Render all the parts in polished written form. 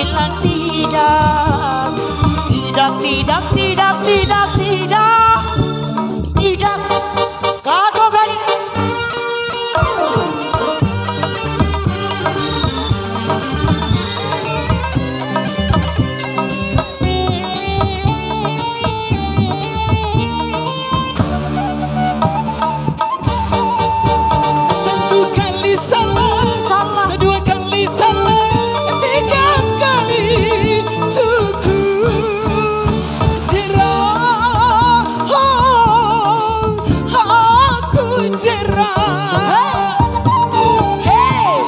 bilang tidak. Tidak, tidak, tidak, tidak, tidak. Tidak. Kagok gani. Satu kali salah, dua kali salah, tiga kali cukup. Jerah, aku jerah. Hey,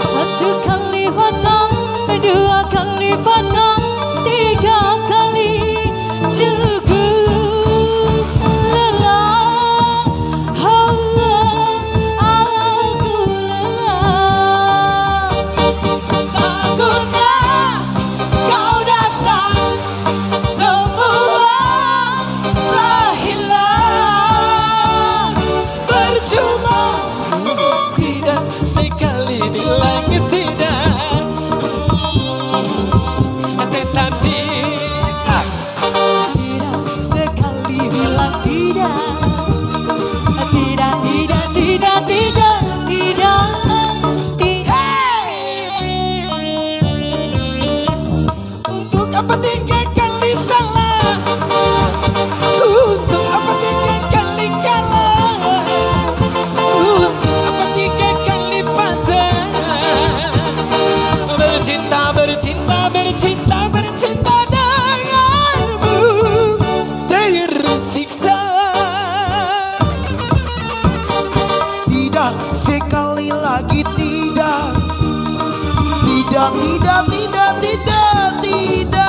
Satu kali potong, dua kali potong, tiga kali cukup. Lelah, aku lelah. takutnya kau datang, semua telah hilang. Percuma tidak sekali bilang tidak, tetap tidak. Tidak sekali bilang tidak. Tidak, tidak, tidak, tidak, tidak, tidak. Untuk apa tiga kali salah? Untuk apa tiga kali kalah? Untuk apa tiga kali patah? Bercinta, bercinta, bercinta, bercinta denganmu tersiksa. Tidak, sekali lagi tidak. Tidak, tidak, tidak, tidak, tidak.